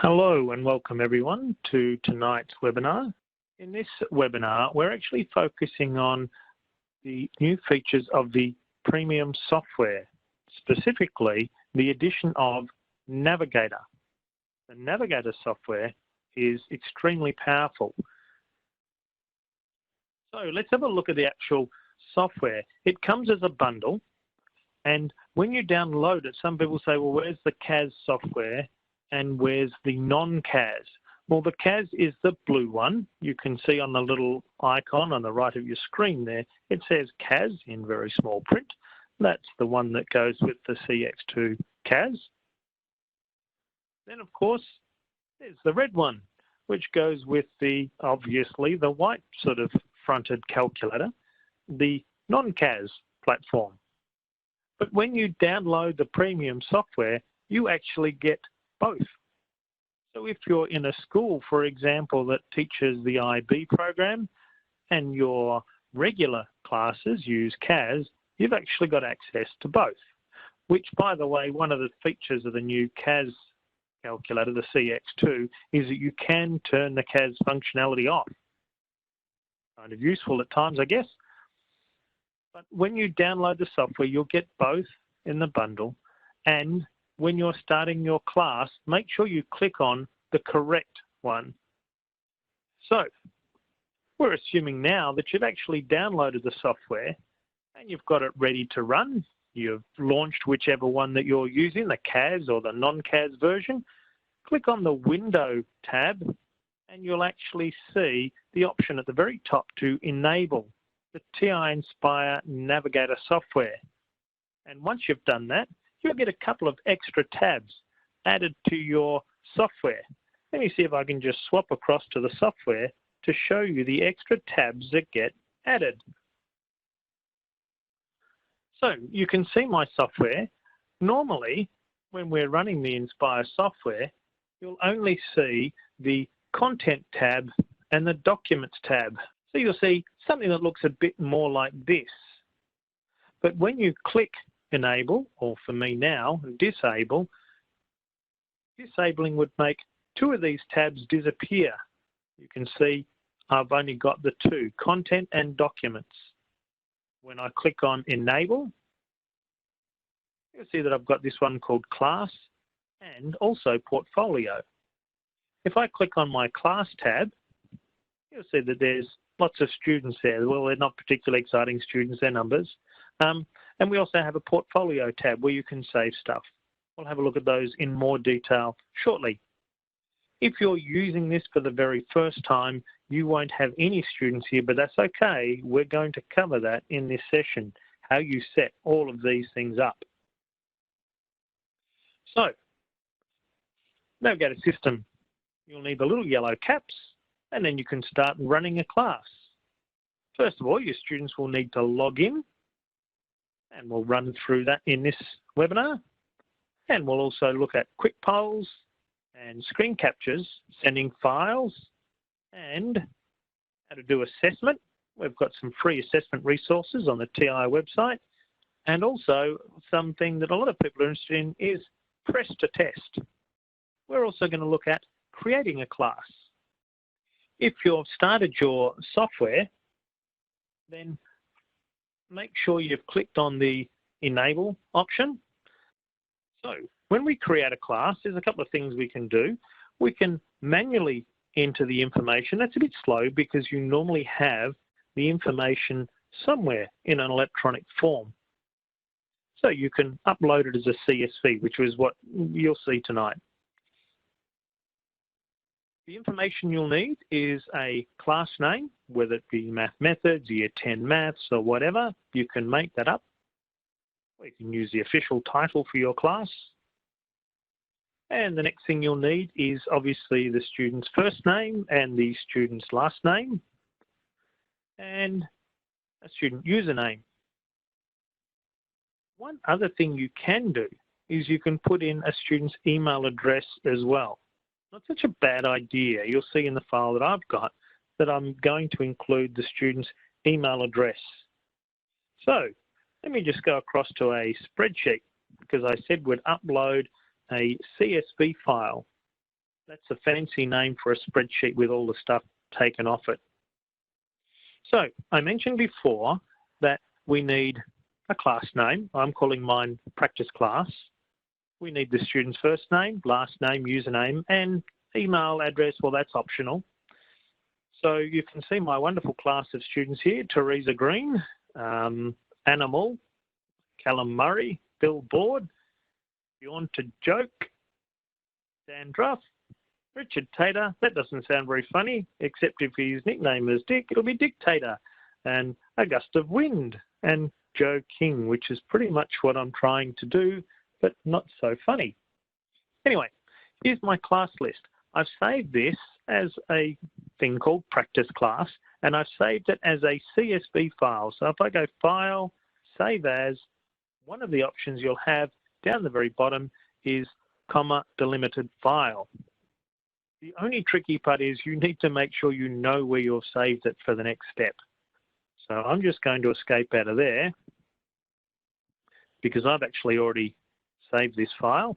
Hello and welcome everyone to tonight's webinar. In this webinar, we're actually focusing on the new features of the premium software, specifically the addition of Navigator. The Navigator software is extremely powerful. So let's have a look at the actual software. It comes as a bundle, and when you download it, some people say, well, where's the CAS software? And where's the non-CAS? Well, the CAS is the blue one. You can see on the little icon on the right of your screen there, it says CAS in very small print. That's the one that goes with the CX2 CAS. Then, of course, there's the red one, which goes with the, obviously, the white sort of fronted calculator, the non-CAS platform. But when you download the premium software, you actually get both. So if you're in a school, for example, that teaches the IB program and your regular classes use CAS, you've actually got access to both, which, by the way, one of the features of the new CAS calculator, the CX2, is that you can turn the CAS functionality off. Kind of useful at times, I guess. But when you download the software, you'll get both in the bundle, and when you're starting your class, make sure you click on the correct one. So we're assuming now that you've actually downloaded the software and you've got it ready to run. You've launched whichever one that you're using, the CAS or the non-CAS version. Click on the Window tab and you'll actually see the option at the very top to enable the TI-Nspire Navigator software. And once you've done that, you'll get a couple of extra tabs added to your software. Let me see if I can just swap across to the software to show you the extra tabs that get added. So you can see my software. Normally, when we're running the Nspire software, you'll only see the Content tab and the Documents tab. So you'll see something that looks a bit more like this. But when you click Enable, or for me now, Disable, disabling would make two of these tabs disappear. You can see I've only got the two, Content and Documents. When I click on Enable, you'll see that I've got this one called Class and also Portfolio. If I click on my Class tab, you'll see that there's lots of students there. Well, they're not particularly exciting students, they're numbers. And we also have a Portfolio tab where you can save stuff. We'll have a look at those in more detail shortly. If you're using this for the very first time, you won't have any students here, but that's okay. We're going to cover that in this session, how you set all of these things up. So, Navigator system, you'll need the little yellow caps, and then you can start running a class. First of all, your students will need to log in, and we'll run through that in this webinar. And we'll also look at quick polls and screen captures, sending files, and how to do assessment. We've got some free assessment resources on the TI website. And also something that a lot of people are interested in is press to test. We're also going to look at creating a class. If you've started your software, then make sure you've clicked on the Enable option. So when we create a class, there's a couple of things we can do. We can manually enter the information. That's a bit slow because you normally have the information somewhere in an electronic form. So you can upload it as a CSV, which is what you'll see tonight. The information you'll need is a class name, whether it be Math Methods, Year 10 Maths, or whatever. You can make that up. Or you can use the official title for your class. And the next thing you'll need is obviously the student's first name and the student's last name, and a student username. One other thing you can do is you can put in a student's email address as well. Not such a bad idea. You'll see in the file that I've got that I'm going to include the student's email address. So let me just go across to a spreadsheet because I said we'd upload a CSV file. That's a fancy name for a spreadsheet with all the stuff taken off it. So I mentioned before that we need a class name. I'm calling mine practice class. We need the student's first name, last name, username, and email address. Well, that's optional. So you can see my wonderful class of students here: Teresa Green, Animal, Callum Murray, Bill Board, Bjorn to Joke, Dan Druff, Richard Tater. That doesn't sound very funny, except if his nickname is Dick, it'll be Dictator. And A Gust of Wind, and Joe King, which is pretty much what I'm trying to do, but not so funny. Anyway, here's my class list. I've saved this as a thing called practice class, and I've saved it as a CSV file. So if I go File, Save As, one of the options you'll have down the very bottom is comma delimited file. The only tricky part is you need to make sure you know where you've saved it for the next step. So I'm just going to escape out of there because I've actually already saved this file.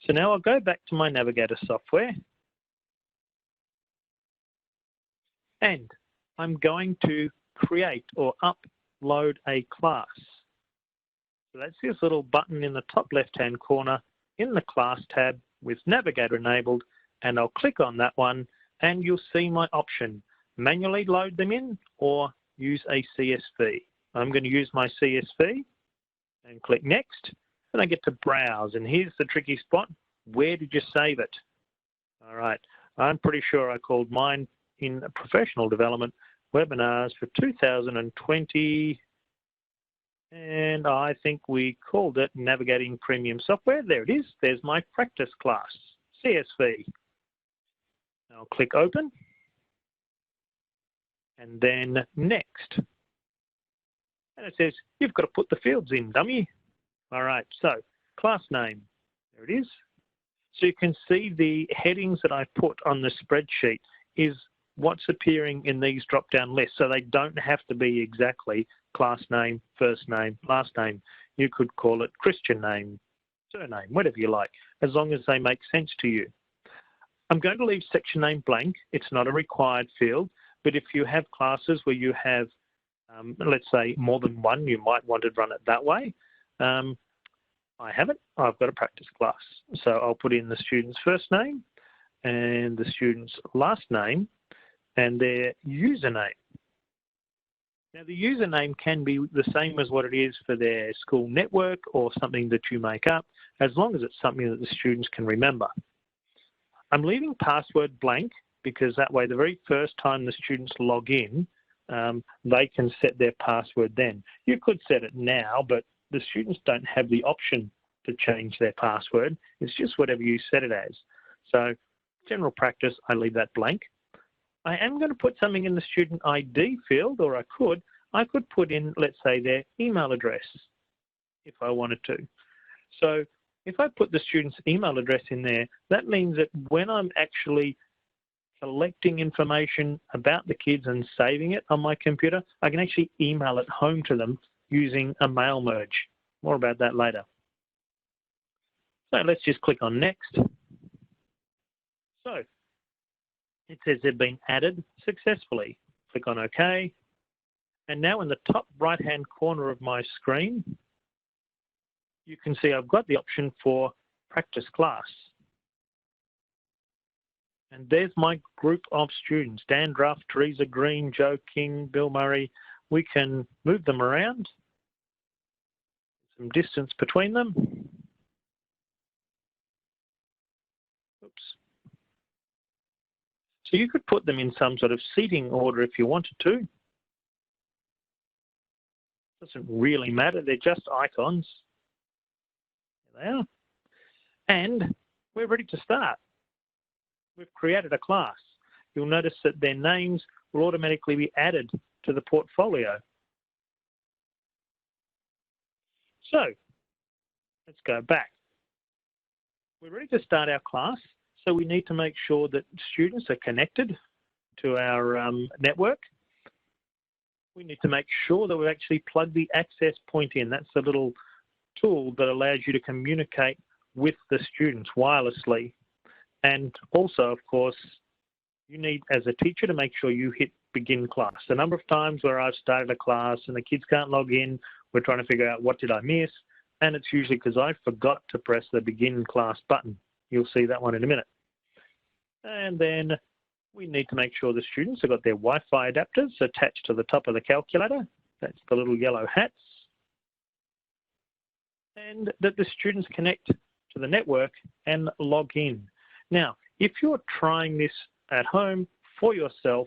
So now I'll go back to my Navigator software and I'm going to create or upload a class. So that's this little button in the top left-hand corner in the class tab with Navigator enabled, and I'll click on that one and you'll see my option: manually load them in or use a CSV. I'm going to use my CSV and click Next. Then I get to Browse, and here's the tricky spot: where did you save it? All right, I'm pretty sure I called mine in professional development webinars for 2020, and I think we called it Navigating Premium Software. There it is. There's my practice class, CSV. I'll click Open, and then Next. And it says, you've got to put the fields in, dummy. All right, so class name, there it is. So you can see the headings that I put on the spreadsheet is what's appearing in these drop-down lists. So they don't have to be exactly class name, first name, last name. You could call it Christian name, surname, whatever you like, as long as they make sense to you. I'm going to leave section name blank. It's not a required field, but if you have classes where you have, let's say, more than one, you might want to run it that way. I haven't. I've got a practice class. So I'll put in the student's first name and the student's last name and their username. Now, the username can be the same as what it is for their school network or something that you make up, as long as it's something that the students can remember. I'm leaving password blank because that way the very first time the students log in, they can set their password then. You could set it now, but the students don't have the option to change their password. It's just whatever you set it as. So general practice, I leave that blank. I am going to put something in the student ID field, or I could put in, let's say, their email address if I wanted to. So if I put the student's email address in there, that means that when I'm actually collecting information about the kids and saving it on my computer, I can actually email it home to them using a mail merge. More about that later. So let's just click on Next. So it says they've been added successfully. Click on OK. And now in the top right-hand corner of my screen, you can see I've got the option for practice class. And there's my group of students: Dan Druff, Teresa Green, Joe King, Bill Murray. We can move them around, some distance between them. Oops. So you could put them in some sort of seating order if you wanted to. Doesn't really matter, they're just icons. There they are. And we're ready to start. We've created a class. You'll notice that their names will automatically be added to the portfolio. So let's go back. We're ready to start our class, so we need to make sure that students are connected to our network. We need to make sure that we actually plug the access point in. That's the little tool that allows you to communicate with the students wirelessly. And also, of course, you need, as a teacher, to make sure you hit begin class. A number of times where I've started a class and the kids can't log in, we're trying to figure out what did I miss, and it's usually because I forgot to press the begin class button. You'll see that one in a minute. And then we need to make sure the students have got their Wi-Fi adapters attached to the top of the calculator. That's the little yellow hats. And that the students connect to the network and log in. Now, if you're trying this at home for yourself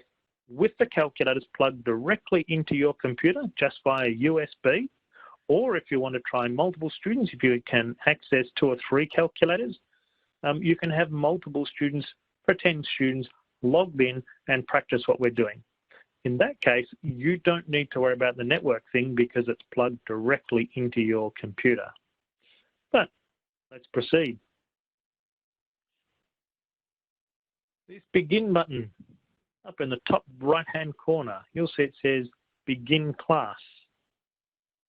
with the calculators plugged directly into your computer just via USB, or if you want to try multiple students, if you can access 2 or 3 calculators, you can have multiple students, pretend students, logged in and practice what we're doing. In that case, you don't need to worry about the network thing because it's plugged directly into your computer. But let's proceed. This begin button up in the top right-hand corner, you'll see it says begin class.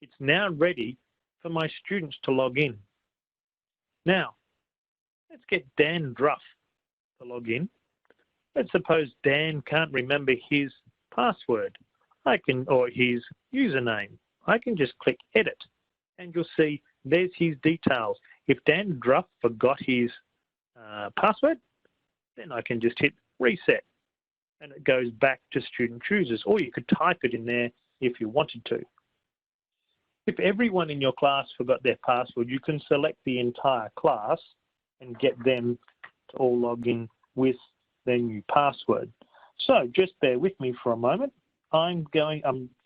It's now ready for my students to log in. Now, let's get Dan Druff to log in. Let's suppose Dan can't remember his password, or his username. I can just click edit and you'll see there's his details. If Dan Druff forgot his password, then I can just hit reset and it goes back to student choosers, or you could type it in there if you wanted to. If everyone in your class forgot their password, you can select the entire class and get them to all log in with their new password. So just bear with me for a moment. I'm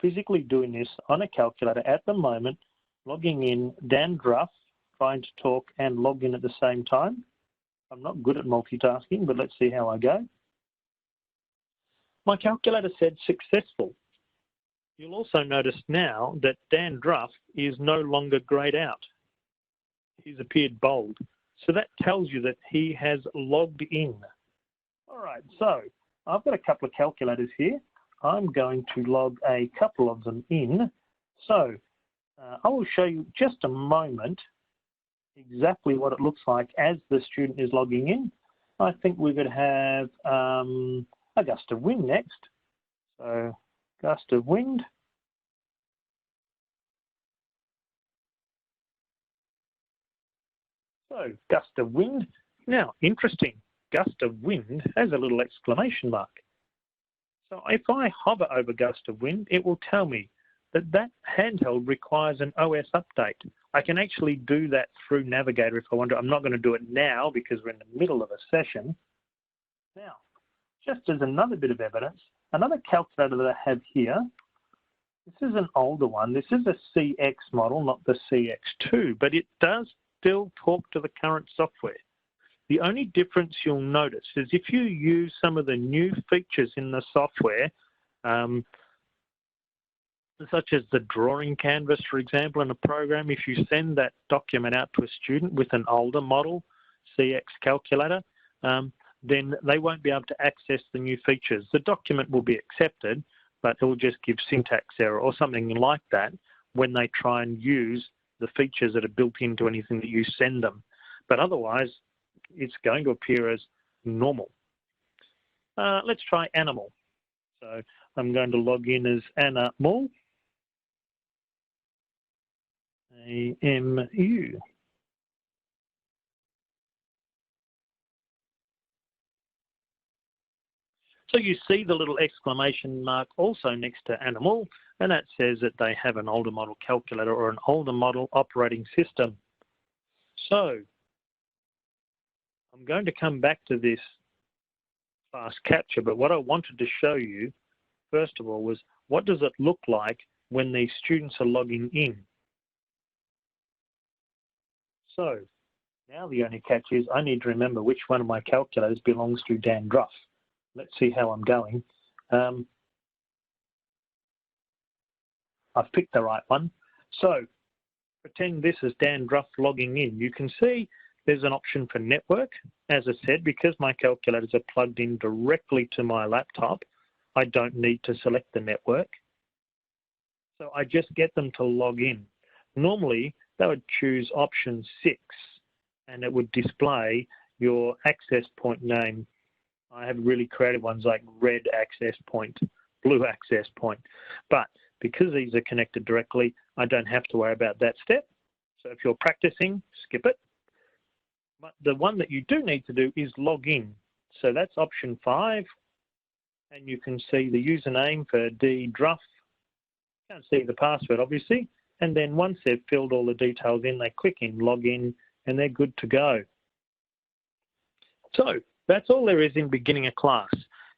physically doing this on a calculator at the moment, logging in Dan Druff, trying to talk and log in at the same time. I'm not good at multitasking, but let's see how I go. My calculator said successful. You'll also notice now that Dan Druff is no longer grayed out. He's appeared bold. So that tells you that he has logged in. All right, so I've got a couple of calculators here. I'm going to log a couple of them in. So I will show you just a moment exactly what it looks like as the student is logging in. I think we could have a gust of wind next. So gust of wind. So gust of wind. Now, interesting, gust of wind has a little exclamation mark. So if I hover over gust of wind, it will tell me that that handheld requires an OS update. I can actually do that through Navigator if I want to. I'm not going to do it now because we're in the middle of a session. Now, just as another bit of evidence, another calculator that I have here, this is an older one. This is a CX model, not the CX2, but it does still talk to the current software. The only difference you'll notice is if you use some of the new features in the software, such as the drawing canvas, for example, in a program, if you send that document out to a student with an older model, CX calculator, then they won't be able to access the new features. The document will be accepted, but it will just give syntax error or something like that when they try and use the features that are built into anything that you send them. But otherwise, it's going to appear as normal. Let's try animal. So I'm going to log in as Animal. AMU. So you see the little exclamation mark also next to animal, and that says that they have an older model calculator or an older model operating system. So I'm going to come back to this class capture, but what I wanted to show you, first of all, was what does it look like when these students are logging in? So now the only catch is I need to remember which one of my calculators belongs to Dan Druff. Let's see how I'm going. I've picked the right one. So pretend this is Dan Druff logging in. You can see there's an option for network. As I said, because my calculators are plugged in directly to my laptop, I don't need to select the network. So I just get them to log in. Normally, they would choose option 6, and it would display your access point name. I have really creative ones like red access point, blue access point. But because these are connected directly, I don't have to worry about that step. So if you're practicing, skip it. But the one that you do need to do is log in. So that's option 5. And you can see the username for ddruff. Can't see the password, obviously. And then once they've filled all the details in, they click in, log in, and they're good to go. So that's all there is in beginning a class.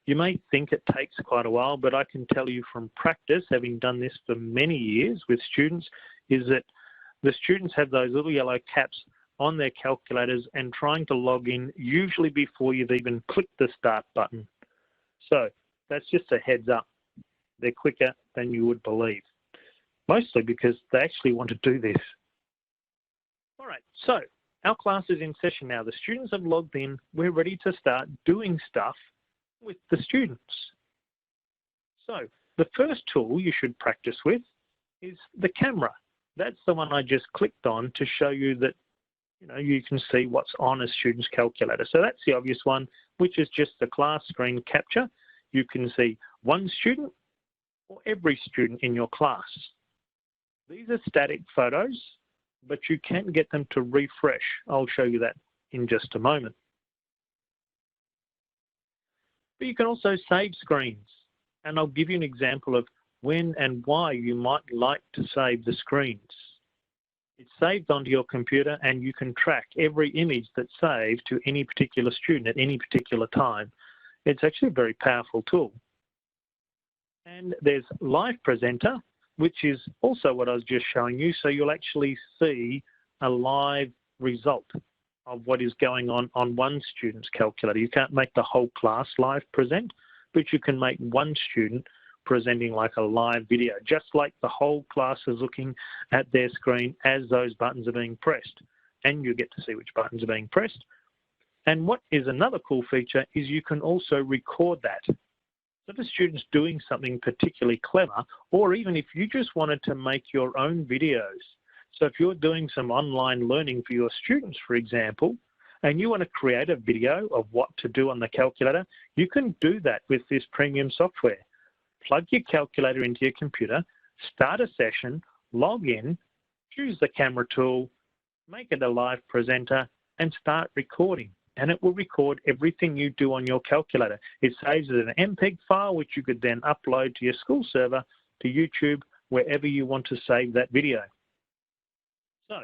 You may think it takes quite a while, but I can tell you from practice, having done this for many years with students, is that the students have those little yellow caps on their calculators and trying to log in usually before you've even clicked the start button. So that's just a heads up. They're quicker than you would believe, mostly because they actually want to do this. All right, so our class is in session now. The students have logged in. We're ready to start doing stuff with the students. So the first tool you should practice with is the camera. That's the one I just clicked on to show you that you can see what's on a student's calculator. So that's the obvious one, which is just the class screen capture. You can see one student or every student in your class. These are static photos, but you can get them to refresh. I'll show you that in just a moment. But you can also save screens, and I'll give you an example of when and why you might like to save the screens. It's saved onto your computer, and you can track every image that's saved to any particular student at any particular time. It's actually a very powerful tool. And there's Live Presenter, which is also what I was just showing you. So you'll actually see a live result of what is going on one student's calculator. You can't make the whole class live present, but you can make one student presenting like a live video, just like the whole class is looking at their screen as those buttons are being pressed. And you get to see which buttons are being pressed. And what is another cool feature is you can also record that. So if a student's doing something particularly clever, or even if you just wanted to make your own videos. So if you're doing some online learning for your students, for example, and you want to create a video of what to do on the calculator, you can do that with this premium software. Plug your calculator into your computer, start a session, log in, choose the camera tool, make it a live presenter, and start recording. And it will record everything you do on your calculator. It saves it as an MPEG file, which you could then upload to your school server, to YouTube, wherever you want to save that video. So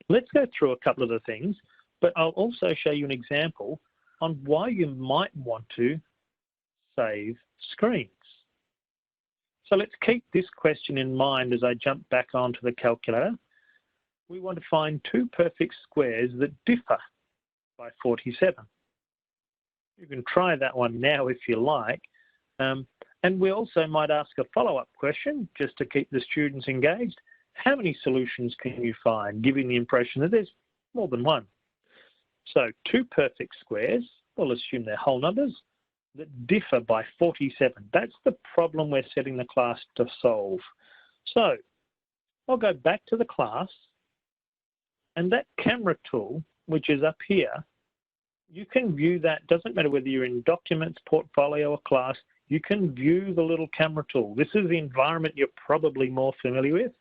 let's go through a couple of the things, but I'll also show you an example on why you might want to save screens. So let's keep this question in mind as I jump back onto the calculator. We want to find two perfect squares that differ by 47. You can try that one now if you like. And we also might ask a follow-up question just to keep the students engaged. How many solutions can you find, giving the impression that there's more than one? So two perfect squares, we'll assume they're whole numbers, that differ by 47. That's the problem we're setting the class to solve. So I'll go back to the class, and that camera tool, which is up here, you can view that. Doesn't matter whether you're in documents, portfolio, or class, you can view the little camera tool. This is the environment you're probably more familiar with,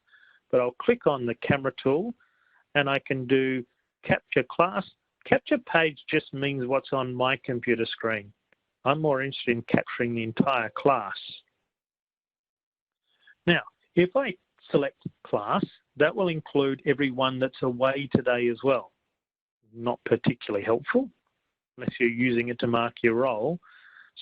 but I'll click on the camera tool and I can do capture class. Capture page just means what's on my computer screen. I'm more interested in capturing the entire class. Now, if I select class, that will include everyone that's away today as well. Not particularly helpful unless you're using it to mark your role.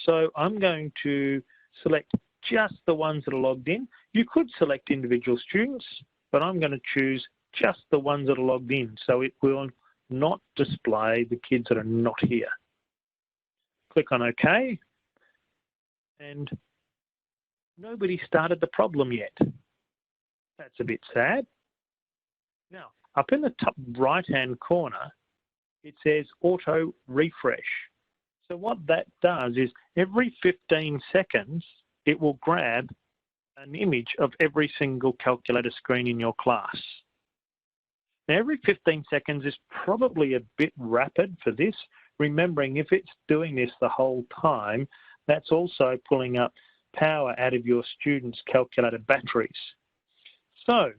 So I'm going to select just the ones that are logged in. You could select individual students, but I'm going to choose just the ones that are logged in, so it will not display the kids that are not here. Click on OK, and nobody started the problem yet. That's a bit sad. Now, up in the top right-hand corner, it says auto refresh. So what that does is every 15 seconds, it will grab an image of every single calculator screen in your class. Now, every 15 seconds is probably a bit rapid for this. remembering if it's doing this the whole time, that's also pulling up power out of your students' calculator batteries. So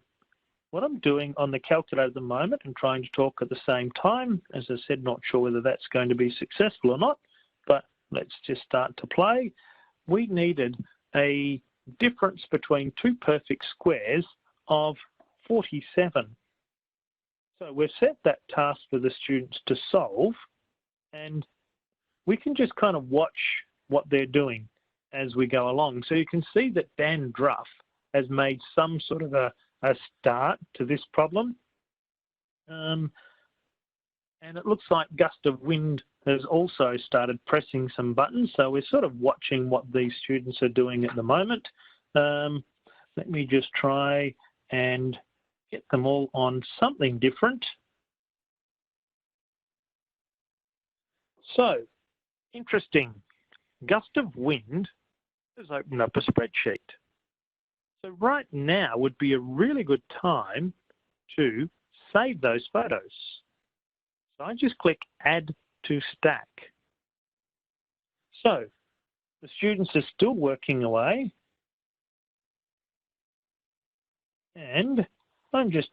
what I'm doing on the calculator at the moment and trying to talk at the same time, as I said, not sure whether that's going to be successful or not, but let's just start to play. We needed a difference between two perfect squares of 47. So we've set that task for the students to solve, and we can just kind of watch what they're doing as we go along. So you can see that Dan Druff has made some sort of a start to this problem. And it looks like Gust of Wind has also started pressing some buttons. So we're sort of watching what these students are doing at the moment. Let me just try and get them all on something different. So, interesting. Gust of Wind has opened up a spreadsheet. So right now would be a really good time to save those photos. So I just click Add to Stack. So the students are still working away, and I'm just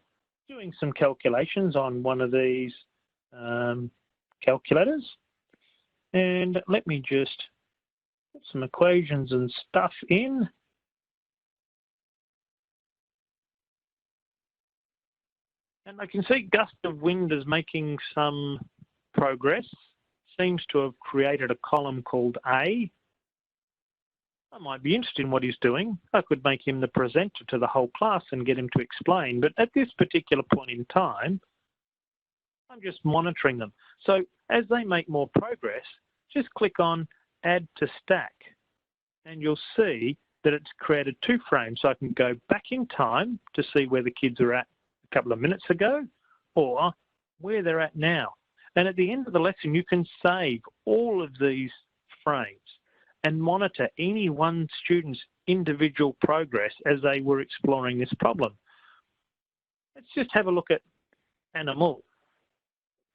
doing some calculations on one of these calculators. And let me just put some equations and stuff in. And I can see Gust of Wind is making some progress. Seems to have created a column called A. I might be interested in what he's doing. I could make him the presenter to the whole class and get him to explain. But at this particular point in time, I'm just monitoring them. So as they make more progress, just click on Add to Stack, and you'll see that it's created two frames. So I can go back in time to see where the kids are at a couple of minutes ago, or where they're at now. And at the end of the lesson, you can save all of these frames and monitor any one student's individual progress as they were exploring this problem. Let's just have a look at Anna Mull.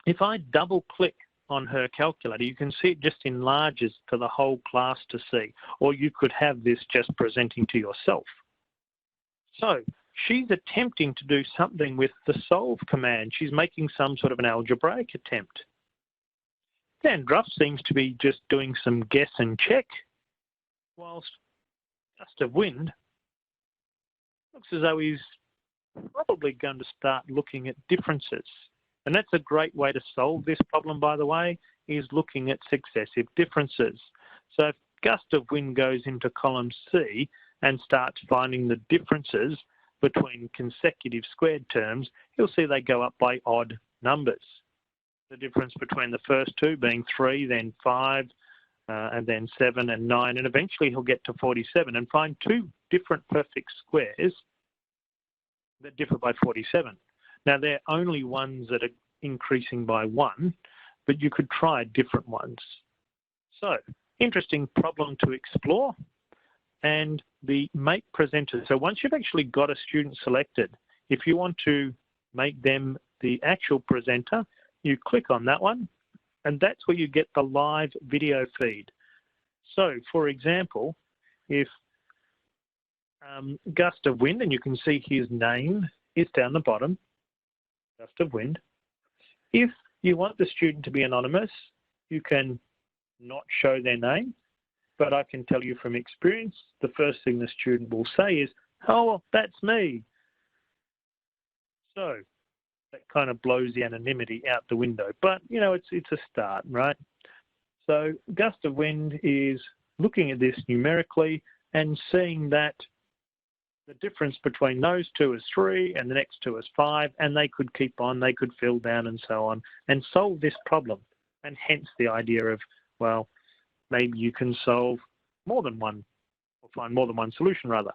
If I double click on her calculator, you can see it just enlarges for the whole class to see, or you could have this just presenting to yourself. So she's attempting to do something with the solve command. She's making some sort of an algebraic attempt. Dan Druff seems to be just doing some guess and check, whilst Gust of Wind looks as though he's probably going to start looking at differences. And that's a great way to solve this problem, by the way, is looking at successive differences. So if Gust of Wind goes into column C and starts finding the differences between consecutive squared terms, you'll see they go up by odd numbers. The difference between the first two being 3, then 5, and then 7 and 9, and eventually he'll get to 47 and find two different perfect squares that differ by 47. Now, they're only ones that are increasing by 1, but you could try different ones. So, interesting problem to explore. And the make presenter. So once you've actually got a student selected, if you want to make them the actual presenter, you click on that one, and that's where you get the live video feed. So, for example, if Gust of Wind, and you can see his name is down the bottom, Gust of Wind. If you want the student to be anonymous, you can not show their name, but I can tell you from experience, the first thing the student will say is, "Oh, that's me." So that kind of blows the anonymity out the window, but you know, it's a start, right? So Gust of Wind is looking at this numerically and seeing that the difference between those two is 3 and the next two is 5, and they could keep on, they could fill down and so on and solve this problem. And hence the idea of, well, maybe you can solve more than one, or find more than one solution rather.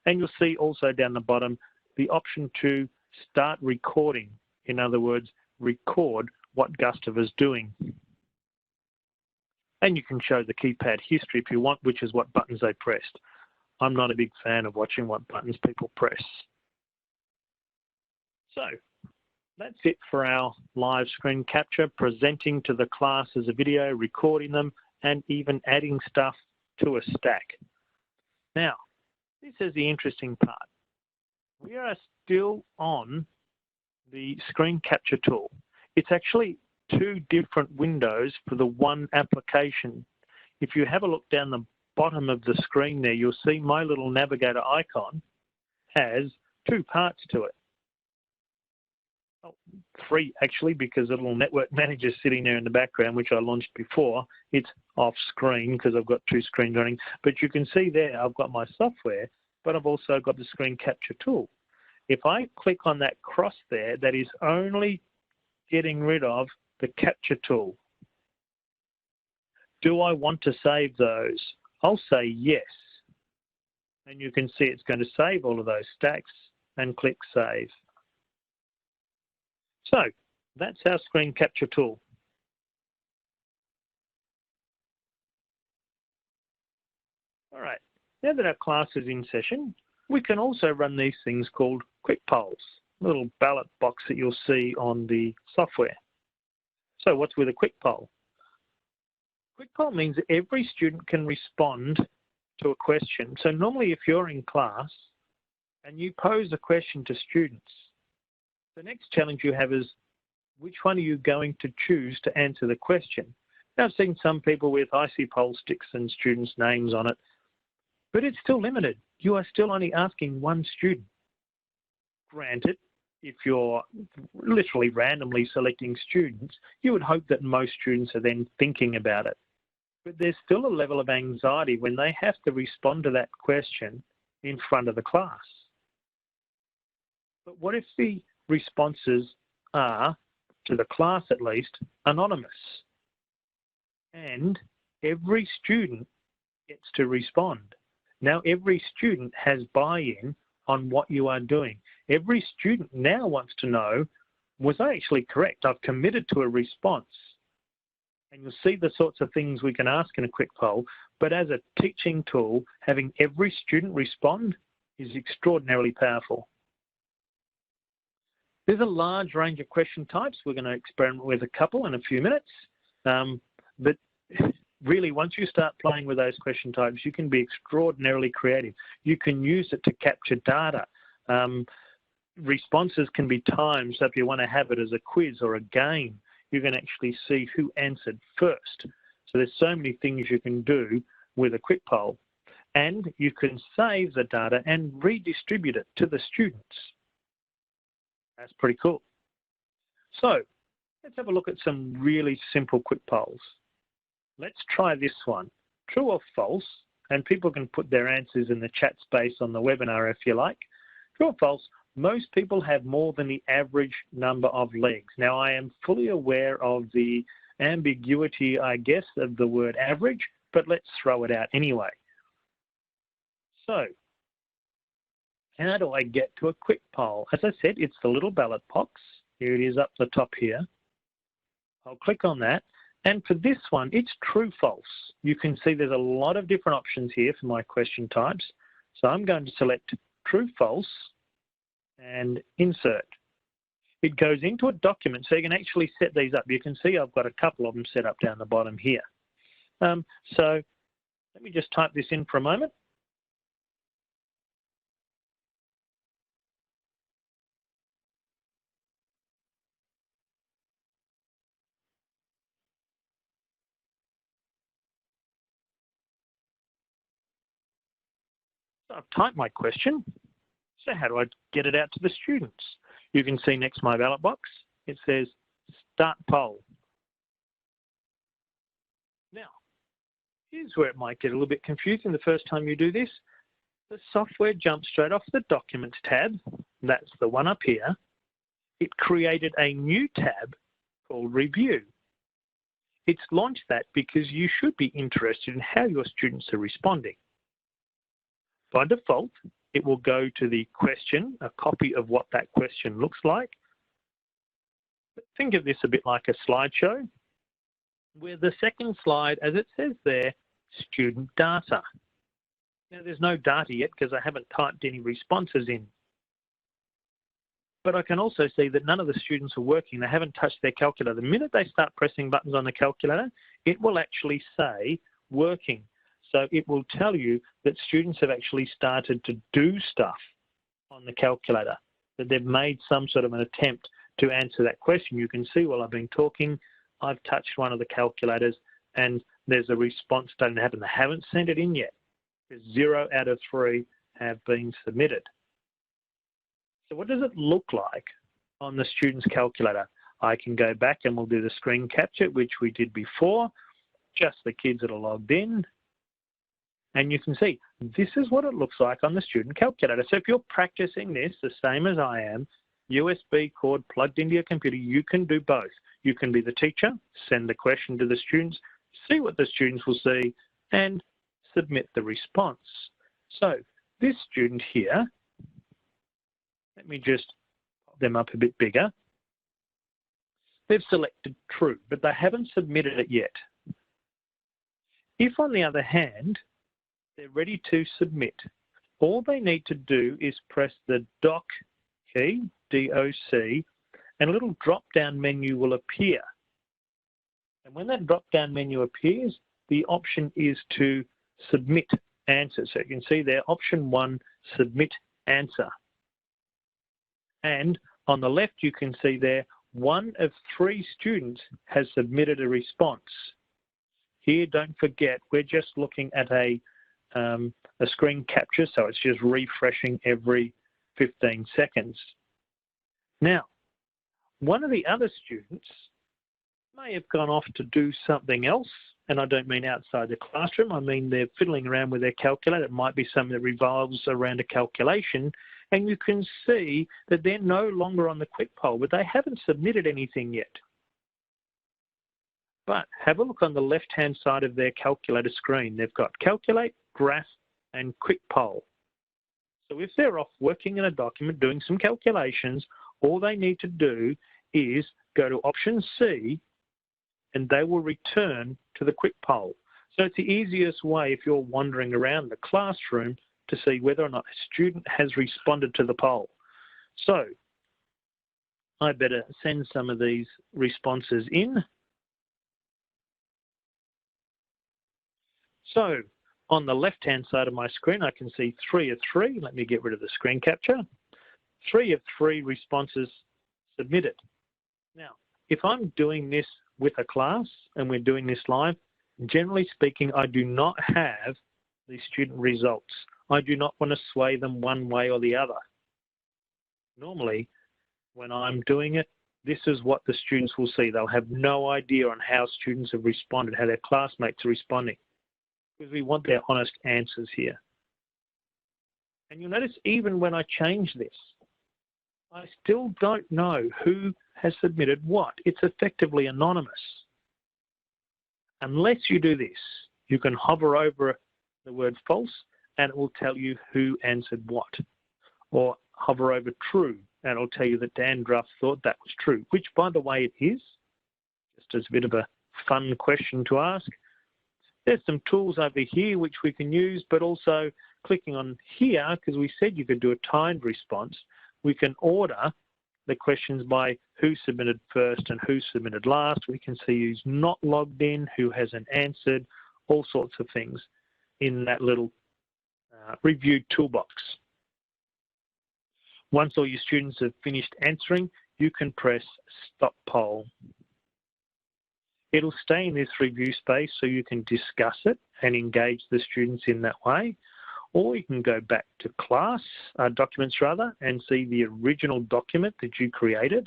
And you'll see also down the bottom the option to start recording. In other words, record what Gustav is doing. And you can show the keypad history if you want, which is what buttons they pressed. I'm not a big fan of watching what buttons people press. So that's it for our live screen capture, presenting to the class as a video, recording them, and even adding stuff to a stack. Now, this is the interesting part. We are still on the screen capture tool. It's actually two different windows for the one application. If you have a look down the bottom of the screen there, you'll see my little navigator icon has two parts to it. Oh, three actually, because the little network manager is sitting there in the background, which I launched before. It's off screen because I've got two screens running. But you can see there I've got my software, but I've also got the screen capture tool. If I click on that cross there, that is only getting rid of the capture tool. Do I want to save those? I'll say yes. And you can see it's going to save all of those stacks and click Save. So that's our screen capture tool. All right, now that our class is in session, we can also run these things called quick polls, little ballot box that you'll see on the software. So what's with a quick poll? Quick poll means that every student can respond to a question. So normally if you're in class and you pose a question to students, the next challenge you have is, which one are you going to choose to answer the question? Now, I've seen some people with IC poll sticks and students' names on it, but it's still limited. You are still only asking one student. Granted, if you're literally randomly selecting students, you would hope that most students are then thinking about it. But there's still a level of anxiety when they have to respond to that question in front of the class. But what if the responses are, to the class at least, anonymous? And every student gets to respond. Now every student has buy-in on what you are doing. Every student now wants to know, was I actually correct? I've committed to a response. And you'll see the sorts of things we can ask in a quick poll, but as a teaching tool, having every student respond is extraordinarily powerful. There's a large range of question types. We're going to experiment with a couple in a few minutes. But really, once you start playing with those question types, you can be extraordinarily creative. You can use it to capture data. Responses can be timed, so if you want to have it as a quiz or a game, you can actually see who answered first. So there's so many things you can do with a quick poll. And you can save the data and redistribute it to the students. That's pretty cool. So let's have a look at some really simple quick polls. Let's try this one, true or false, and people can put their answers in the chat space on the webinar if you like. True or false, most people have more than the average number of legs. Now I am fully aware of the ambiguity, I guess, of the word average, but let's throw it out anyway. So, how do I get to a quick poll? As I said, it's the little ballot box. Here it is up the top here. I'll click on that. And for this one, it's true, false. You can see there's a lot of different options here for my question types. So I'm going to select true, false, and insert. It goes into a document, so you can actually set these up. You can see I've got a couple of them set up down the bottom here. So let me just type this in for a moment. So I've typed my question. So how do I get it out to the students? You can see next to my ballot box, it says start poll. Now, here's where it might get a little bit confusing the first time you do this. The software jumps straight off the Documents tab. That's the one up here. It created a new tab called Review. It's launched that because you should be interested in how your students are responding. By default, it will go to the question, a copy of what that question looks like. But think of this a bit like a slideshow, where the second slide, as it says there, student data. Now there's no data yet because I haven't typed any responses in. But I can also see that none of the students are working. They haven't touched their calculator. The minute they start pressing buttons on the calculator, it will actually say working. So it will tell you that students have actually started to do stuff on the calculator, that they've made some sort of an attempt to answer that question. You can see while I've been talking, I've touched one of the calculators and there's a response starting to happen. They haven't sent it in yet. 0 out of 3 have been submitted. So what does it look like on the student's calculator? I can go back and we'll do the screen capture, which we did before, just the kids that are logged in. And you can see, this is what it looks like on the student calculator. So if you're practicing this the same as I am, USB cord plugged into your computer, you can do both. You can be the teacher, send the question to the students, see what the students will see, and submit the response. So this student here, let me just pop them up a bit bigger. They've selected true, but they haven't submitted it yet. If, on the other hand, they're ready to submit, all they need to do is press the doc key, D-O-C, and a little drop-down menu will appear. And when that drop-down menu appears, the option is to submit answer. So you can see there, option 1, submit answer. And on the left, you can see there, 1 of 3 students has submitted a response. Here, don't forget, we're just looking at a screen capture, so it's just refreshing every 15 seconds. Now, one of the other students may have gone off to do something else, and I don't mean outside the classroom, I mean they're fiddling around with their calculator. It might be something that revolves around a calculation, and you can see that they're no longer on the quick poll, but they haven't submitted anything yet. But have a look on the left-hand side of their calculator screen. They've got calculate, graph, and quick poll. So if they're off working in a document, doing some calculations, all they need to do is go to option C, and they will return to the quick poll. So it's the easiest way if you're wandering around the classroom to see whether or not a student has responded to the poll. So I better send some of these responses in. So on the left-hand side of my screen, I can see 3 of 3. Let me get rid of the screen capture. 3 of 3 responses submitted. Now, if I'm doing this with a class and we're doing this live, generally speaking, I do not have the student results. I do not want to sway them one way or the other. Normally, when I'm doing it, this is what the students will see. They'll have no idea on how students have responded, how their classmates are responding, because we want their honest answers here. And you'll notice even when I change this, I still don't know who has submitted what. It's effectively anonymous. Unless you do this, you can hover over the word false and it will tell you who answered what. Or hover over true and it'll tell you that Dan Druff thought that was true, which by the way it is, just as a bit of a fun question to ask. There's some tools over here which we can use, but also clicking on here, because we said you could do a timed response, we can order the questions by who submitted first and who submitted last. We can see who's not logged in, who hasn't answered, all sorts of things in that little review toolbox. Once all your students have finished answering, you can press Stop Poll. It'll stay in this review space so you can discuss it and engage the students in that way. Or you can go back to class, documents rather, and see the original document that you created.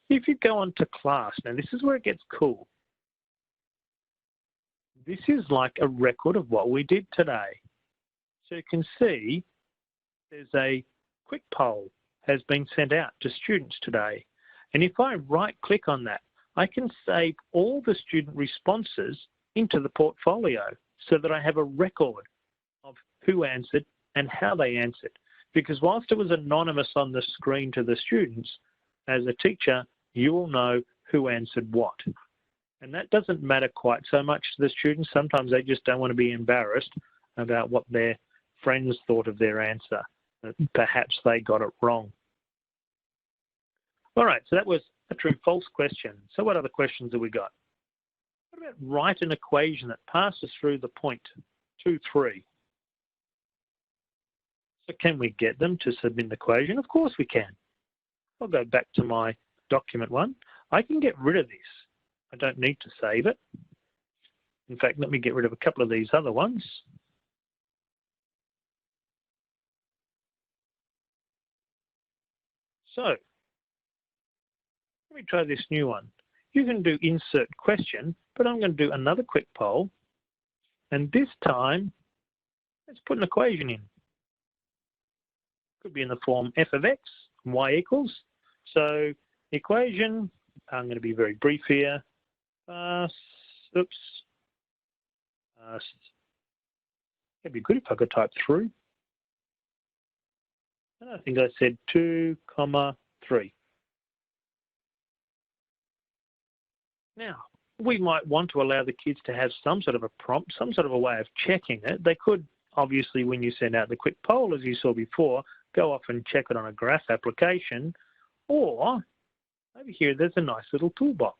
If you go on to class, now this is where it gets cool. This is like a record of what we did today. So you can see there's a quick poll has been sent out to students today. And if I right click on that, I can save all the student responses into the portfolio so that I have a record of who answered and how they answered. Because whilst it was anonymous on the screen to the students, as a teacher, you will know who answered what. And that doesn't matter quite so much to the students. Sometimes they just don't want to be embarrassed about what their friends thought of their answer. Perhaps they got it wrong. All right, so that was a true and false question. So what other questions have we got? What about write an equation that passes through the point 2, 3? So can we get them to submit an equation? Of course we can. I'll go back to my document one. I can get rid of this. I don't need to save it. In fact, let me get rid of a couple of these other ones. So let me try this new one. You can do insert question, but I'm going to do another quick poll. And this time, let's put an equation in. Could be in the form f of x, y equals. So equation, I'm going to be very brief here. It'd be good if I could type through. And I think I said 2, 3. Now, we might want to allow the kids to have some sort of a prompt, some sort of a way of checking it. They could, obviously, when you send out the quick poll, as you saw before, go off and check it on a graph application. Or, over here, there's a nice little toolbox.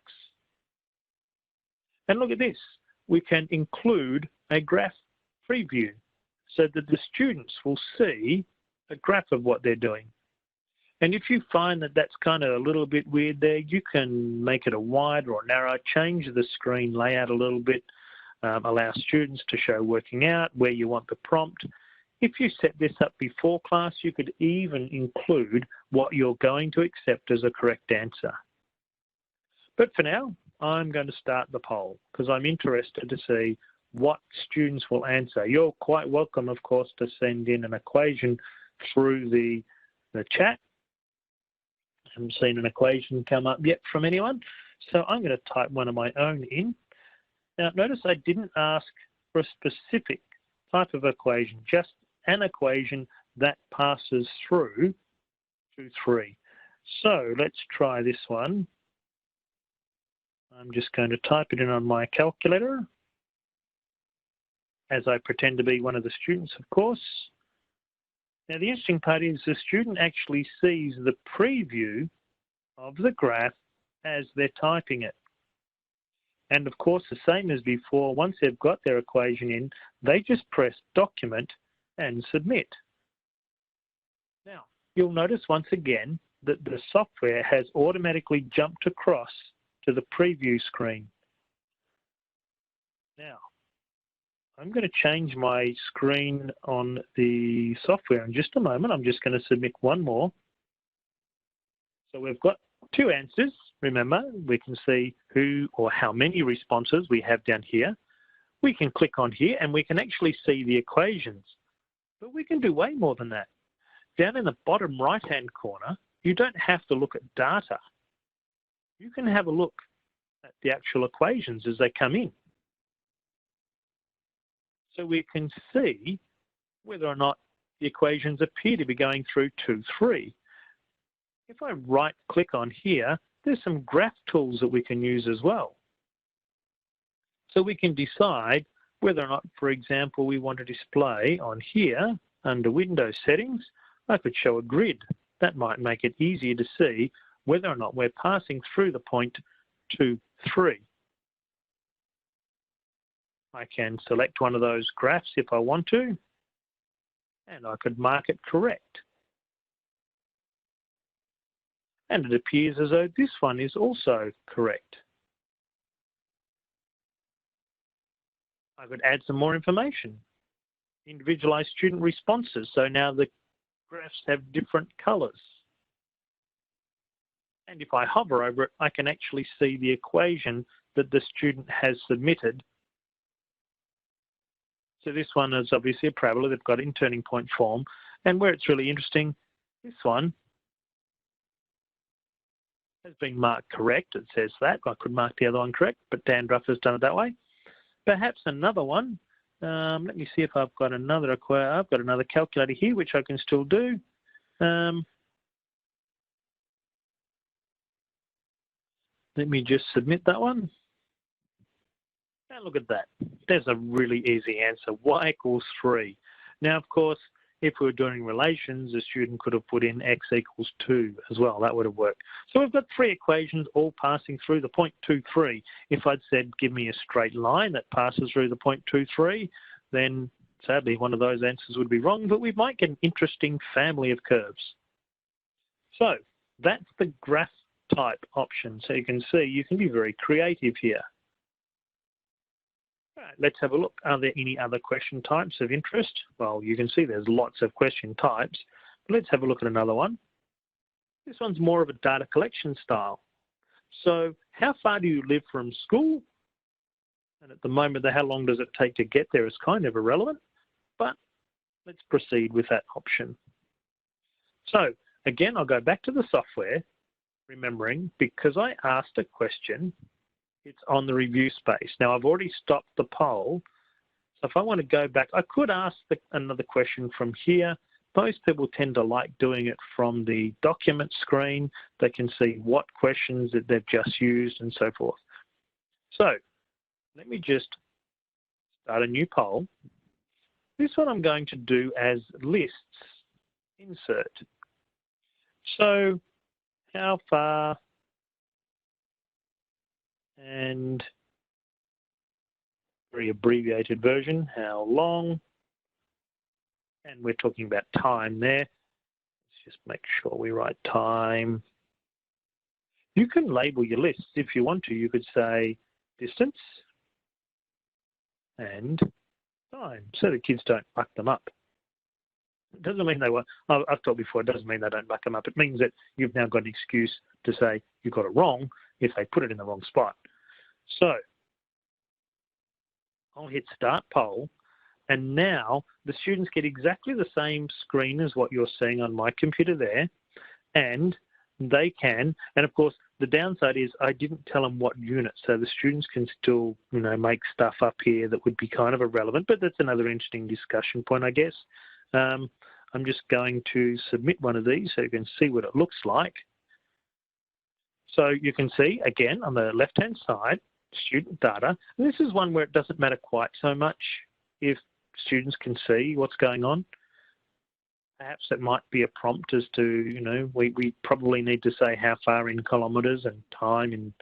And look at this. We can include a graph preview so that the students will see a graph of what they're doing. And if you find that that's kind of a little bit weird there, you can make it a wide or narrow, change the screen layout a little bit, allow students to show working out where you want the prompt. If you set this up before class, you could even include what you're going to accept as a correct answer. But for now, I'm going to start the poll because I'm interested to see what students will answer. You're quite welcome, of course, to send in an equation through the chat. I haven't seen an equation come up yet from anyone, so I'm going to type one of my own in. Now, notice I didn't ask for a specific type of equation, just an equation that passes through 2, 3. So let's try this one. I'm just going to type it in on my calculator, as I pretend to be one of the students, of course. Now, the interesting part is the student actually sees the preview of the graph as they're typing it. And of course, the same as before, once they've got their equation in, they just press Document and Submit. Now, you'll notice once again that the software has automatically jumped across to the preview screen. Now, I'm going to change my screen on the software in just a moment. I'm just going to submit one more. So we've got 2 answers. Remember, we can see who or how many responses we have down here. We can click on here and we can actually see the equations. But we can do way more than that. Down in the bottom right-hand corner, you don't have to look at data. You can have a look at the actual equations as they come in. So we can see whether or not the equations appear to be going through 2, 3. If I right-click on here, there's some graph tools that we can use as well. So we can decide whether or not, for example, we want to display on here, under Windows settings, I could show a grid. That might make it easier to see whether or not we're passing through the point 2, 3. I can select one of those graphs if I want to, and I could mark it correct. And it appears as though this one is also correct. I could add some more information. Individualized student responses. So now the graphs have different colors. And if I hover over it, I can actually see the equation that the student has submitted. So this one is obviously a parabola. They've got in turning point form. And where it's really interesting, this one has been marked correct. It says that. I could mark the other one correct, but Dan Druff has done it that way. Perhaps another one. Let me see if I've got another. I've got another calculator here, which I can still do. Let me just submit that one. And look at that. There's a really easy answer. Y equals 3. Now, of course, if we were doing relations, the student could have put in x equals 2 as well. That would have worked. So we've got 3 equations all passing through the point 23. If I'd said, give me a straight line that passes through the point 23, then sadly one of those answers would be wrong, but we might get an interesting family of curves. So that's the graph type option. So you can see you can be very creative here. All right, let's have a look. Are there any other question types of interest? Well, you can see there's lots of question types. But let's have a look at another one. This one's more of a data collection style. So how far do you live from school? And at the moment, how long does it take to get there is kind of irrelevant, but let's proceed with that option. So again, I'll go back to the software, remembering because I asked a question, it's on the review space. Now I've already stopped the poll. So if I want to go back, I could ask another question from here. Most people tend to like doing it from the document screen. They can see what questions that they've just used and so forth. So let me just start a new poll. This one I'm going to do as lists, insert. So how far and very abbreviated version, how long, and we're talking about time there. Let's just make sure we write time. You can label your lists if you want to. You could say distance and time so the kids don't muck them up. It doesn't mean they were, I've told before, it doesn't mean they don't muck them up. It means that you've now got an excuse to say you got it wrong if they put it in the wrong spot. So I'll hit start poll, and now the students get exactly the same screen as what you're seeing on my computer there, and they can, and of course the downside is I didn't tell them what unit, so the students can still, you know, make stuff up here that would be kind of irrelevant, but that's another interesting discussion point, I guess. I'm just going to submit one of these so you can see what it looks like. So you can see, again, on the left-hand side, student data. And this is one where it doesn't matter quite so much if students can see what's going on. Perhaps it might be a prompt as to, you know, we probably need to say how far in kilometres and time in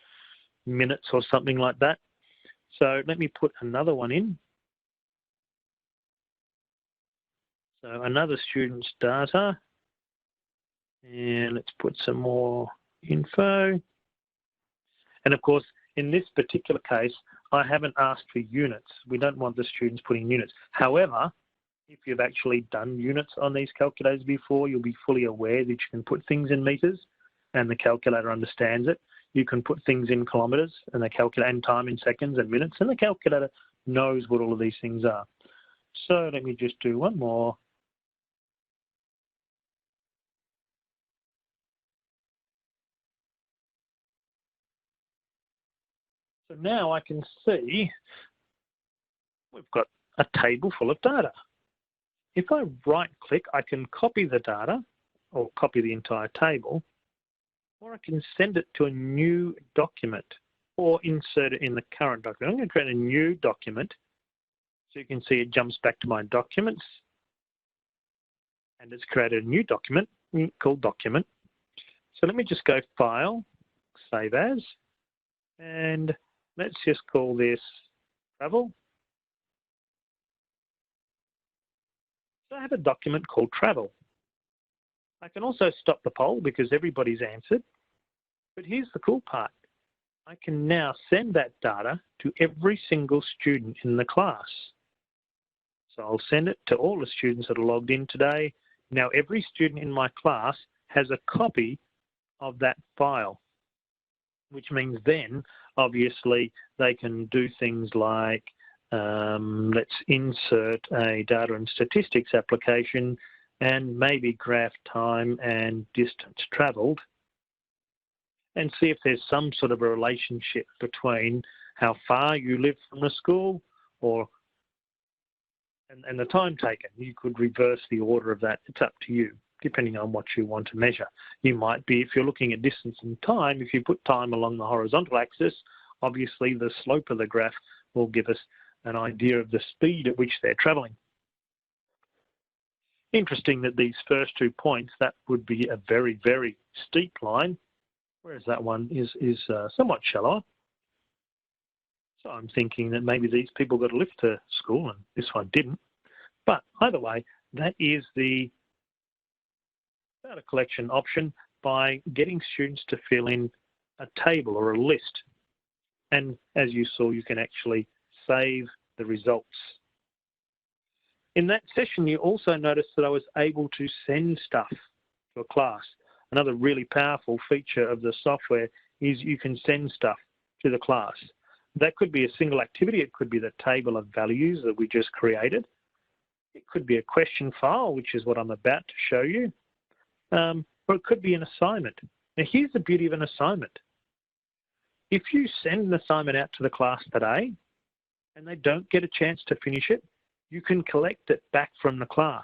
minutes or something like that. So let me put another one in. So another student's data, and let's put some more info. And of course, in this particular case, I haven't asked for units. We don't want the students putting units. However, if you've actually done units on these calculators before, you'll be fully aware that you can put things in meters and the calculator understands it. You can put things in kilometers and the calculator, and time in seconds and minutes, and the calculator knows what all of these things are. So let me just do one more. So now I can see we've got a table full of data. If I right-click, I can copy the data or copy the entire table, or I can send it to a new document or insert it in the current document. I'm going to create a new document so you can see it jumps back to my documents, and it's created a new document called document. So let me just go File, Save As, and let's just call this travel. So I have a document called travel. I can also stop the poll because everybody's answered. But here's the cool part. I can now send that data to every single student in the class. So I'll send it to all the students that are logged in today. Now every student in my class has a copy of that file, which means then obviously they can do things like let's insert a data and statistics application and maybe graph time and distance travelled and see if there's some sort of a relationship between how far you live from the school or and the time taken. You could reverse the order of that. It's up to you, depending on what you want to measure. You might be, if you're looking at distance and time, if you put time along the horizontal axis, obviously the slope of the graph will give us an idea of the speed at which they're travelling. Interesting that these first 2 points, that would be a very, very steep line, whereas that one is somewhat shallower. So I'm thinking that maybe these people got a lift to school and this one didn't. But either way, that is the data collection option by getting students to fill in a table or a list. And as you saw, you can actually save the results. In that session, you also noticed that I was able to send stuff to a class. Another really powerful feature of the software is you can send stuff to the class. That could be a single activity. It could be the table of values that we just created. It could be a question file, which is what I'm about to show you. Or it could be an assignment. Now, here's the beauty of an assignment. If you send an assignment out to the class today and they don't get a chance to finish it, you can collect it back from the class.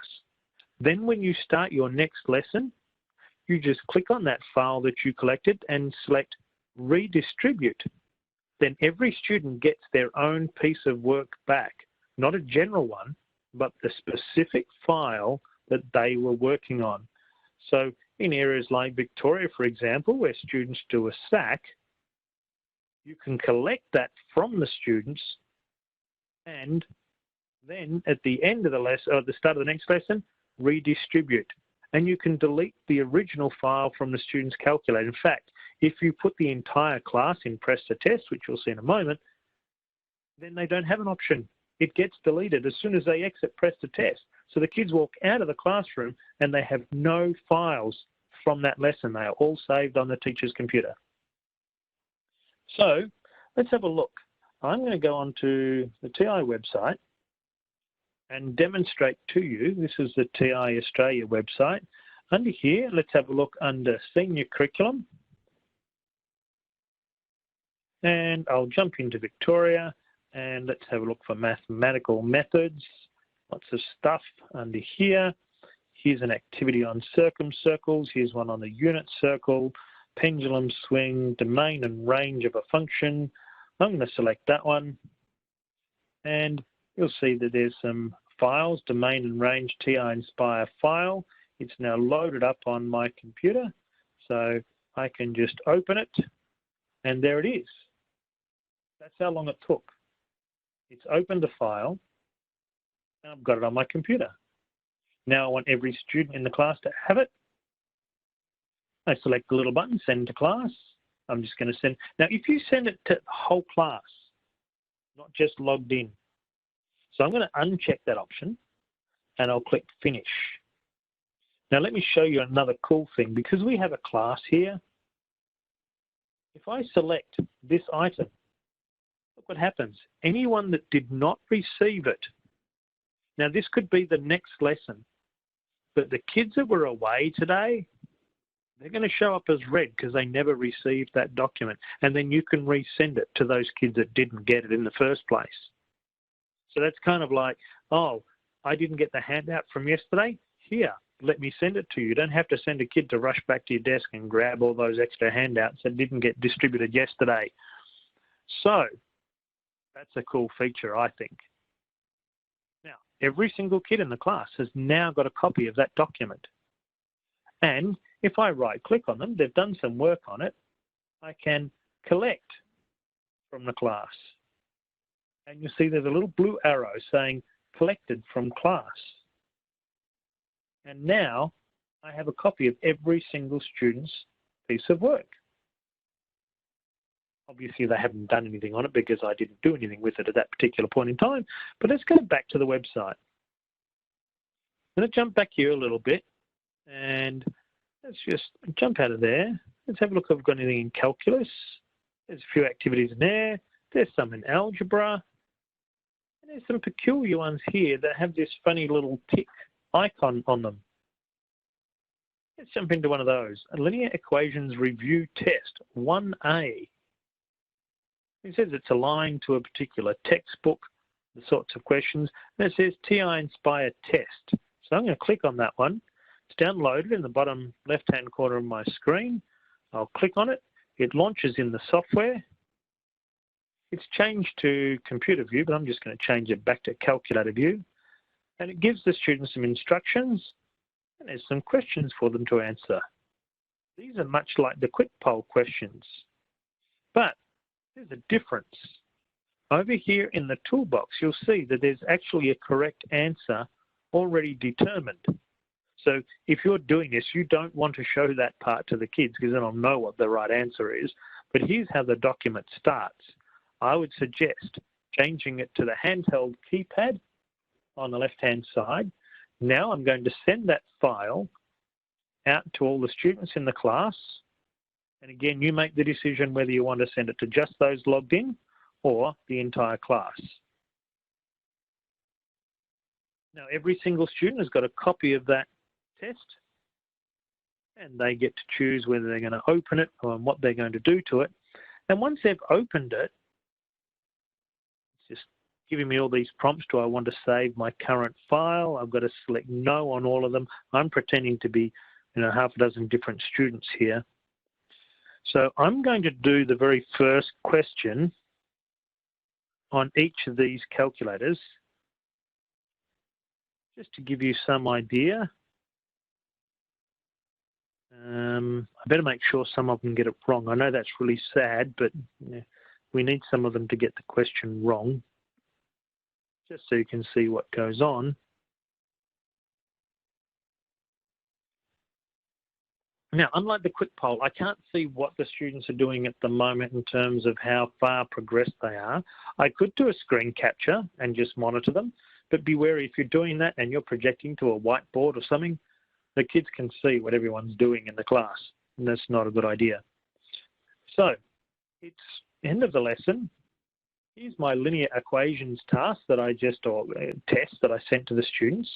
Then when you start your next lesson, you just click on that file that you collected and select redistribute. Then every student gets their own piece of work back, not a general one, but the specific file that they were working on. So in areas like Victoria, for example, where students do a SAC, you can collect that from the students and then at the end of the lesson, or at the start of the next lesson, redistribute. And you can delete the original file from the student's calculator. In fact, if you put the entire class in Press to Test, which you'll see in a moment, then they don't have an option. It gets deleted as soon as they exit Press to Test. So the kids walk out of the classroom and they have no files from that lesson. They are all saved on the teacher's computer. So let's have a look. I'm going to go onto the TI website and demonstrate to you. This is the TI Australia website. Under here, let's have a look under Senior Curriculum. And I'll jump into Victoria and let's have a look for mathematical methods. Lots of stuff under here. Here's an activity on circumcircles. Here's one on the unit circle, pendulum swing, domain and range of a function. I'm going to select that one. And you'll see that there's some files, domain and range TI-Nspire file. It's now loaded up on my computer. So I can just open it and there it is. That's how long it took. It's opened the file and I've got it on my computer. Now I want every student in the class to have it. I select the little button, send to class. I'm just going to send. Now, if you send it to the whole class, not just logged in. So I'm going to uncheck that option and I'll click finish. Now, let me show you another cool thing. Because we have a class here, if I select this item, look what happens. Anyone that did not receive it, now this could be the next lesson, but the kids that were away today, they're going to show up as red because they never received that document. And then you can resend it to those kids that didn't get it in the first place. So that's kind of like, oh, I didn't get the handout from yesterday. Here, let me send it to you. You don't have to send a kid to rush back to your desk and grab all those extra handouts that didn't get distributed yesterday. So that's a cool feature, I think. Now, every single kid in the class has now got a copy of that document. And if I right-click on them, they've done some work on it, I can collect from the class. And you see there's a little blue arrow saying collected from class. And now I have a copy of every single student's piece of work. Obviously, they haven't done anything on it because I didn't do anything with it at that particular point in time. But let's go back to the website. I'm going to jump back here a little bit and let's just jump out of there. Let's have a look if I've got anything in calculus. There's a few activities in there. There's some in algebra. And there's some peculiar ones here that have this funny little tick icon on them. Let's jump into one of those. A linear equations review test, 1A. It says it's aligned to a particular textbook, the sorts of questions. And it says TI-Nspire test. So I'm going to click on that one. It's downloaded in the bottom left-hand corner of my screen. I'll click on it. It launches in the software. It's changed to computer view, but I'm just going to change it back to calculator view. And it gives the students some instructions and there's some questions for them to answer. These are much like the quick poll questions, but there's a difference. Over here in the toolbox, you'll see that there's actually a correct answer already determined. So if you're doing this, you don't want to show that part to the kids because then they'll know what the right answer is. But here's how the document starts. I would suggest changing it to the handheld keypad on the left-hand side. Now I'm going to send that file out to all the students in the class. And again, you make the decision whether you want to send it to just those logged in or the entire class. Now, every single student has got a copy of that test and they get to choose whether they're going to open it or what they're going to do to it. And once they've opened it, it's just giving me all these prompts. Do I want to save my current file? I've got to select no on all of them. I'm pretending to be, half a dozen different students here. So I'm going to do the very first question on each of these calculators, just to give you some idea. I better make sure some of them get it wrong. I know that's really sad, but we need some of them to get the question wrong, just so you can see what goes on. Now, unlike the quick poll, I can't see what the students are doing at the moment in terms of how far progressed they are. I could do a screen capture and just monitor them, but be wary if you're doing that and you're projecting to a whiteboard or something, the kids can see what everyone's doing in the class, and that's not a good idea. So, it's end of the lesson. Here's my linear equations task that I just, or test that I sent to the students.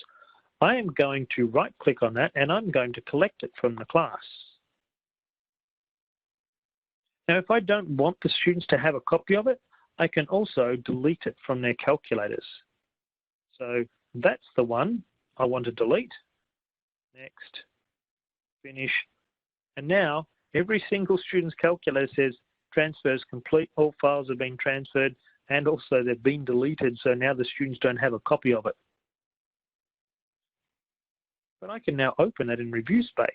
I am going to right-click on that and I'm going to collect it from the class. Now, if I don't want the students to have a copy of it, I can also delete it from their calculators. So that's the one I want to delete. Next, finish. And now every single student's calculator says transfer is complete, all files have been transferred, and also they've been deleted, so now the students don't have a copy of it. But I can now open it in review space.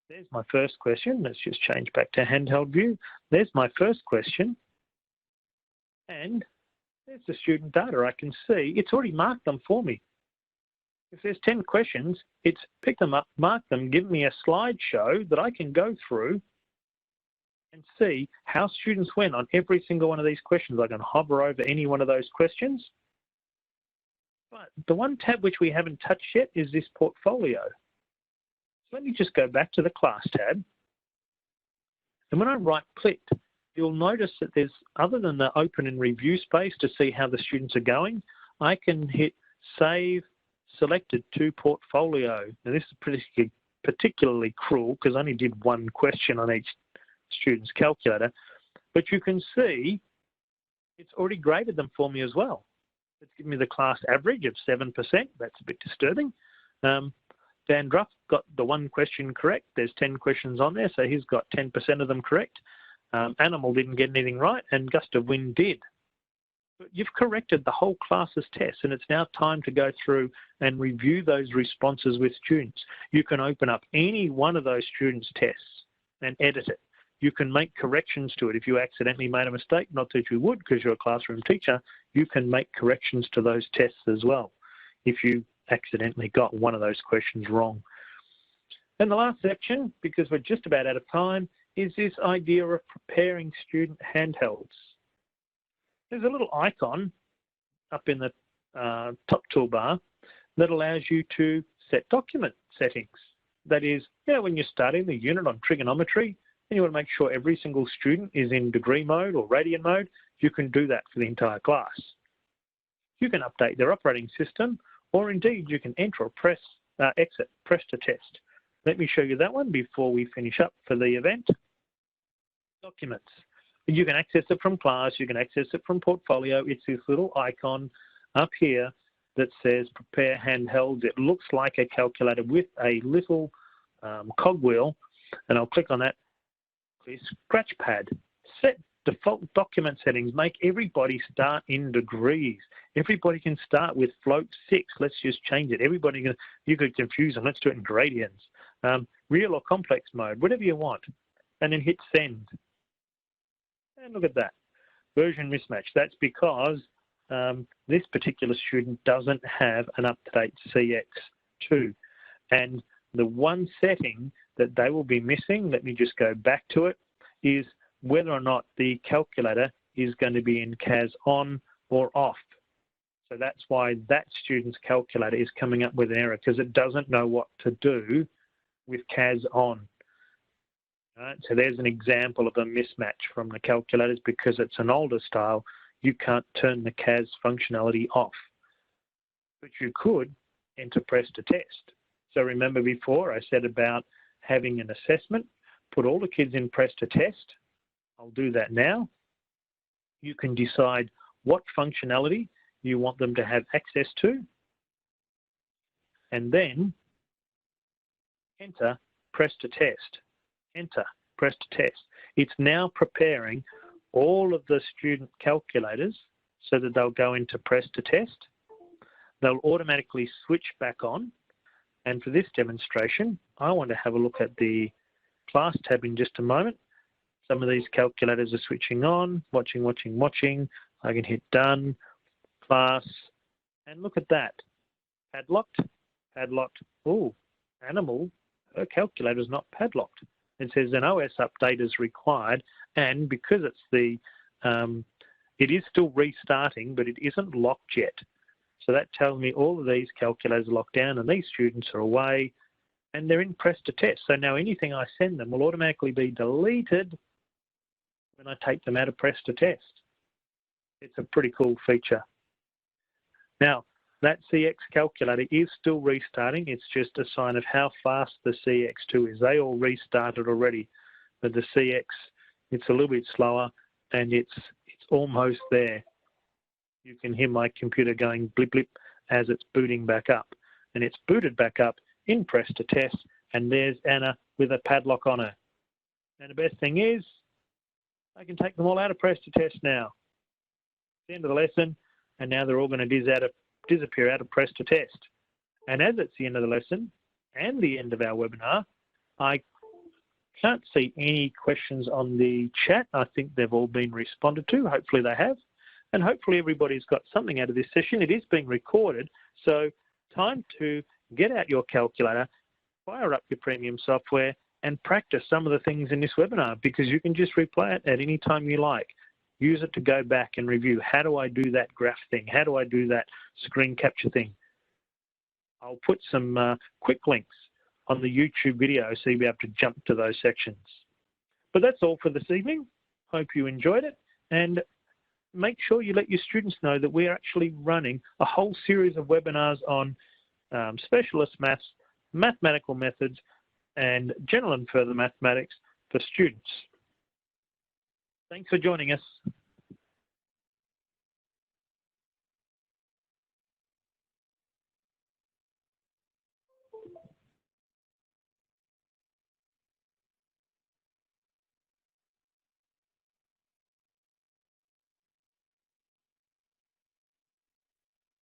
There's my first question. Let's just change back to handheld view. There's my first question. And there's the student data. I can see it's already marked them for me. If there's 10 questions, it's picked them up, marked them, give me a slideshow that I can go through and see how students went on every single one of these questions. I can hover over any one of those questions. But the one tab which we haven't touched yet is this portfolio. So let me just go back to the class tab. And when I right-clicked, you'll notice that there's, other than the open and review space to see how the students are going, I can hit Save Selected to Portfolio. Now this is particularly cruel because I only did one question on each student's calculator, but you can see it's already graded them for me as well. It's given me the class average of 7%. That's a bit disturbing. Dan Druff got the one question correct. There's 10 questions on there, so he's got 10% of them correct. Animal didn't get anything right, and Gust of Wind did. But you've corrected the whole class's tests, and it's now time to go through and review those responses with students. You can open up any one of those students' tests and edit it. You can make corrections to it. If you accidentally made a mistake, not that you would because you're a classroom teacher, you can make corrections to those tests as well if you accidentally got one of those questions wrong. And the last section, because we're just about out of time, is this idea of preparing student handhelds. There's a little icon up in the top toolbar that allows you to set document settings. That is, when you're starting the unit on trigonometry, and you want to make sure every single student is in degree mode or radian mode, you can do that for the entire class. You can update their operating system, or indeed you can enter or press exit, press to test. Let me show you that one before we finish up for the event. Documents. You can access it from class, you can access it from portfolio. It's this little icon up here that says prepare handhelds. It looks like a calculator with a little cogwheel, and I'll click on that. Scratch pad, set Default document settings, make everybody start in degrees. Everybody can start with float 6. Let's just change it. Everybody, you could confuse them. Let's do it in gradients. Real or complex mode, whatever you want. And then hit send. And look at that. Version mismatch. That's because this particular student doesn't have an up-to-date CX2. And the one setting that they will be missing, let me just go back to it, is whether or not the calculator is going to be in CAS on or off. So that's why that student's calculator is coming up with an error, because it doesn't know what to do with CAS on. Right, so there's an example of a mismatch from the calculators. Because it's an older style, you can't turn the CAS functionality off. But you could enter press to test. So remember before I said about having an assessment, put all the kids in press to test. I'll do that now. You can decide what functionality you want them to have access to, and then enter press to test. Enter press to test. It's now preparing all of the student calculators so that they'll go into press to test. They'll automatically switch back on. And for this demonstration, I want to have a look at the class tab in just a moment. Some of these calculators are switching on, watching. I can hit done, class, and look at that. Padlocked. Oh, animal, her calculator is not padlocked. It says an OS update is required, and because it's the, it is still restarting, but it isn't locked yet. So that tells me all of these calculators are locked down and these students are away and they're in press to test. So now anything I send them will automatically be deleted when I take them out of press to test. It's a pretty cool feature. Now, that CX calculator is still restarting. It's just a sign of how fast the CX2 is. They all restarted already, but the CX, it's a little bit slower and it's almost there. You can hear my computer going blip blip as it's booting back up. And it's booted back up in press to test, and there's Anna with a padlock on her. And the best thing is, I can take them all out of press to test now. It's the end of the lesson, and now they're all going to disappear out of press to test. And as it's the end of the lesson and the end of our webinar, I can't see any questions on the chat. I think they've all been responded to. Hopefully they have. And hopefully everybody's got something out of this session. It is being recorded, so time to get out your calculator, fire up your premium software, and practice some of the things in this webinar, because you can just replay it at any time you like. Use it to go back and review. How do I do that graph thing? How do I do that screen capture thing? I'll put some quick links on the YouTube video so you'll be able to jump to those sections. But that's all for this evening. Hope you enjoyed it, and make sure you let your students know that we're actually running a whole series of webinars on specialist maths, mathematical methods, and general and further mathematics for students. Thanks for joining us.